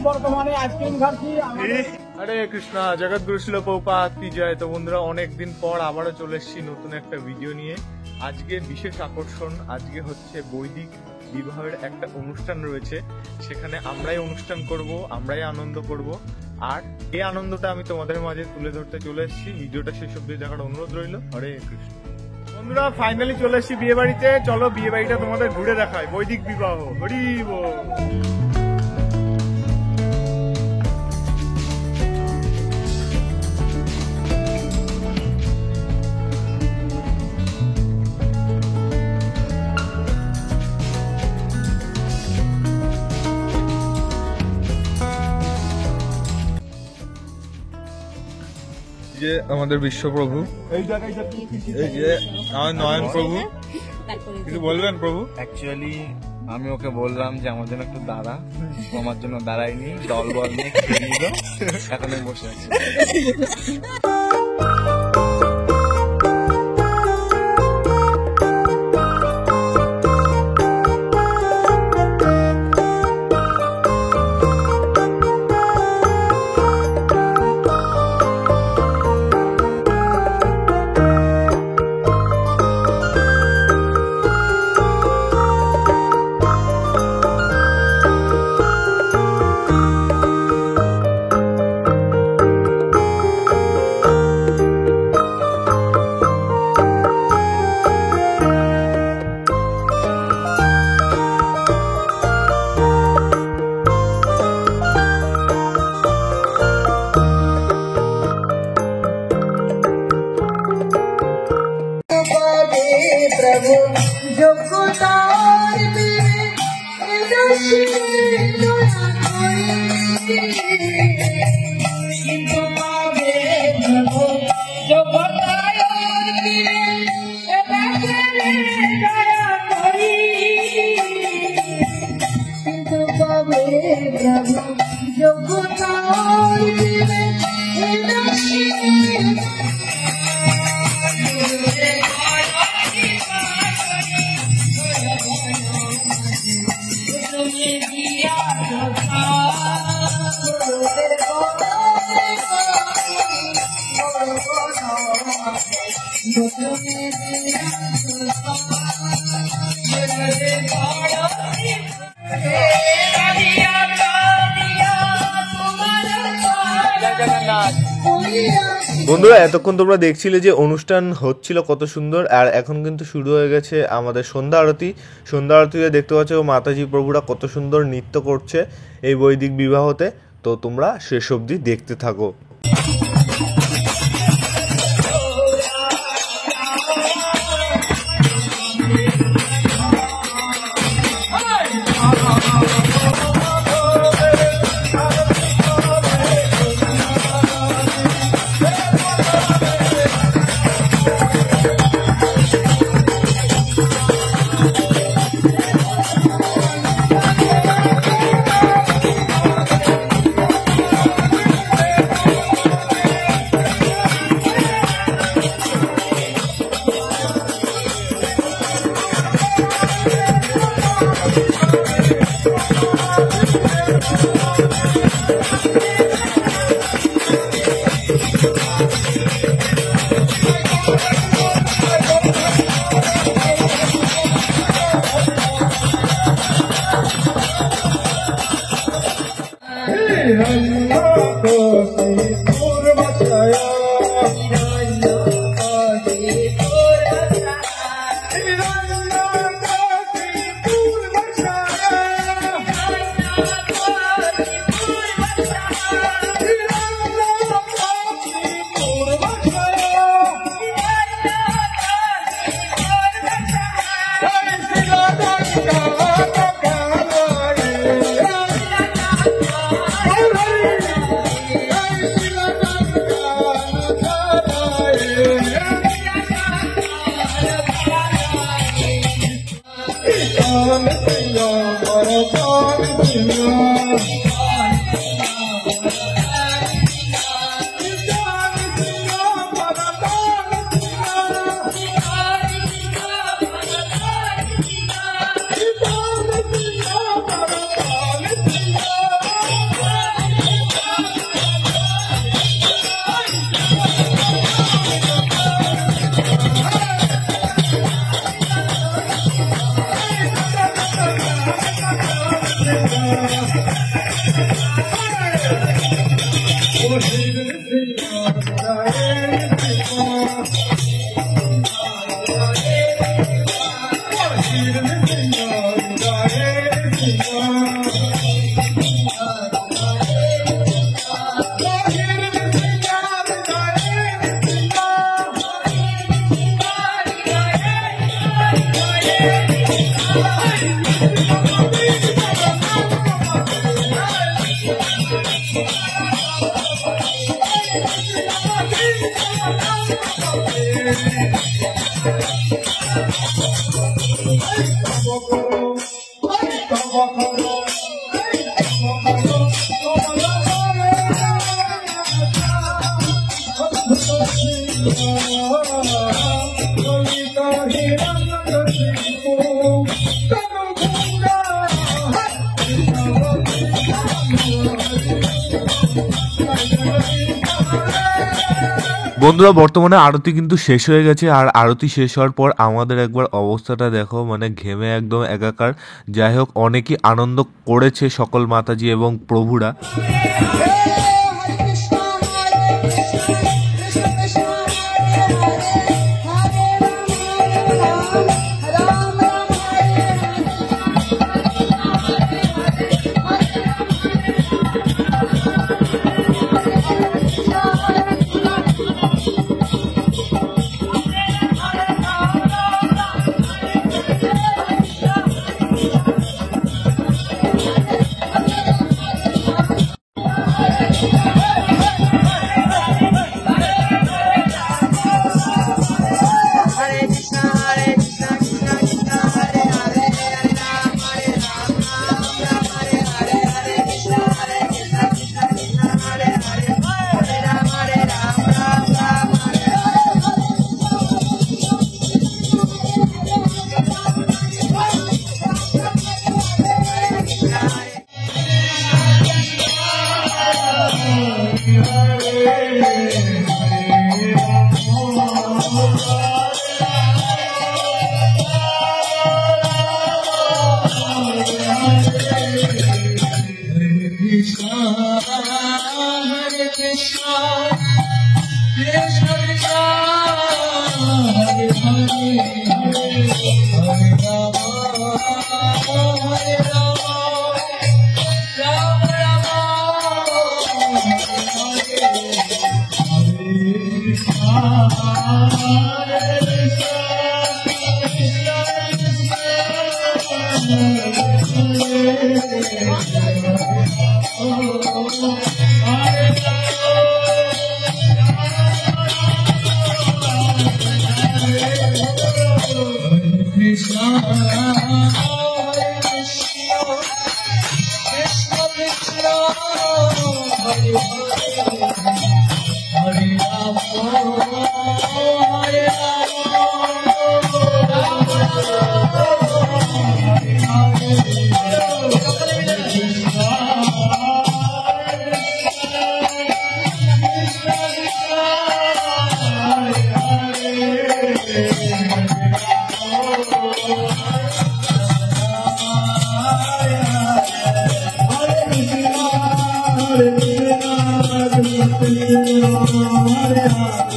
বর্তমানে আইসক্রিম খাচ্ছি। হরে কৃষ্ণা, জগৎগুরু শিল প্রভুপাদ কি জয়। তো বন্ধুরা, অনেকদিন পর আবারও চলে এসেছি নতুন একটা ভিডিও নিয়ে। আজকের বিশেষ আকর্ষণ, আজকে হচ্ছে বৈদিক বিবাহের একটা অনুষ্ঠান রয়েছে। সেখানে আমরাই অনুষ্ঠান করব, আমরাই আনন্দ করব। আর এই আনন্দটা আমি তোমাদের মাঝে তুলে ধরতে চলে এসেছি। ভিডিওটা শেষ অব্দি দেখার অনুরোধ রইল। হরে কৃষ্ণ। বন্ধুরা, ফাইনালি চলে এসেছি বিয়ে বাড়িতে। চলো বিয়ে বাড়িটা তোমাদের ঘুরে দেখায়। বৈদিক বিবাহ, হরি বল। যে আমাদের বিশ্বপ্রভু, এই যে আমার নয়ন প্রভু, কিছু বলবেন প্রভু? অ্যাকচুয়ালি আমি ওকে বললাম যে আমার জন্য একটু দাঁড়া, আমার জন্য দাঁড়ায়নি, দল বল নিয়ে খেয়ে নিল, এখন আমি বসে আছি। प्रभु जोगदार मेरे किंतु पावे प्रभु जोगदार मेरे दया करी, किंतु पावे प्रभु जोगदार मेरे বন্ধুরা, এতক্ষণ তোমরা দেখছিলে যে অনুষ্ঠান হচ্ছিল কত সুন্দর। আর এখন কিন্তু শুরু হয়ে গেছে আমাদের সন্ধ্যা আরতি। সন্ধ্যা আরতিতে দেখতে পাচ্ছ মাতাজি প্রভুরা কত সুন্দর নৃত্য করছে এই বৈদিক বিবাহতে। তো তোমরা শেষ অবধি দেখতে থাকো। বন্ধুরা বর্তমানে আরতি কিন্তু শেষ হয়ে গেছে, আর আরতি শেষ হওয়ার পর আমাদের একবার অবস্থাটা দেখো, মানে ঘেমে একদম একাকার। যাই হোক, অনেকই আনন্দ করেছে সকল মাতাজি এবং প্রভুরা।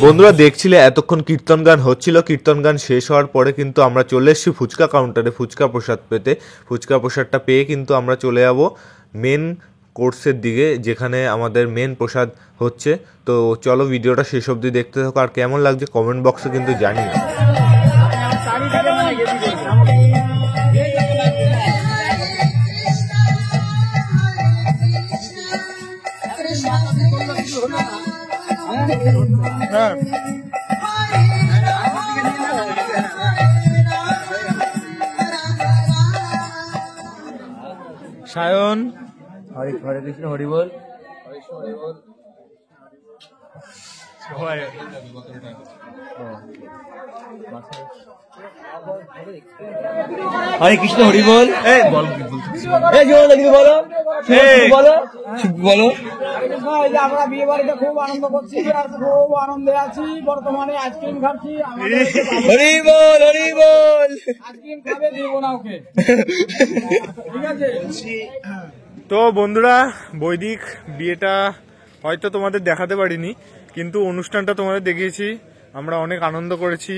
বন্ধুরা দেখছিলে এতক্ষণ কীর্তন গান হচ্ছিল। কীর্তন গান শেষ হওয়ার পরে কিন্তু আমরা চলে এসেছি ফুচকা কাউন্টারে ফুচকা প্রসাদ পেতে। ফুচকা প্রসাদটা পেয়ে কিন্তু আমরা চলে যাব মেন কোর্সের দিকে, যেখানে আমাদের মেন প্রসাদ হচ্ছে। তো চলো ভিডিওটা শেষ অবধি দেখতে থাকো, আর কেমন লাগছে কমেন্ট বক্সে কিন্তু জানিও। সায়ন, হরে হরে কৃষ্ণ হরি বল। সবাই হরে কৃষ্ণ হরি বল। এই বল এই জীবন দেখি বলো, এই। বলো বলো। এই যে আমরা বিয়ে বাড়িতে খুব আনন্দ করছি আর খুব আনন্দে আছি। বর্তমানে আইসক্রিম খাচ্ছি। আমাদের হরি বল হরি বল। আইসক্রিম খাবে দিব না ওকে, ঠিক আছে? তো বন্ধুরা, বৈদিক বিয়েটা হয়তো তোমাদের দেখাতে পারিনি, কিন্তু অনুষ্ঠানটা তোমাদের দেখিয়েছি। আমরা অনেক আনন্দ করেছি,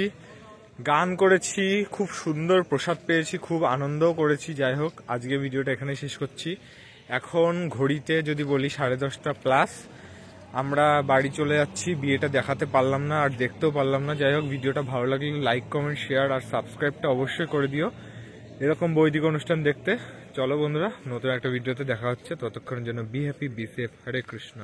গান করেছি, খুব সুন্দর প্রসাদ পেয়েছি, খুব আনন্দও করেছি। যাই হোক, আজকে ভিডিওটা এখানে শেষ করছি। এখন ঘড়িতে যদি বলি 10:30+। আমরা বাড়ি চলে যাচ্ছি, বিয়েটা দেখাতে পারলাম না আর দেখতেও পারলাম না। যাই হোক, ভিডিওটা ভালো লাগলে লাইক, কমেন্ট, শেয়ার আর সাবস্ক্রাইবটা অবশ্যই করে দিও এরকম বৈদিক অনুষ্ঠান দেখতে। চলো বন্ধুরা, নতুন একটা ভিডিওতে দেখা হচ্ছে। ততক্ষণের জন্য be happy, be safe. Hare Krishna.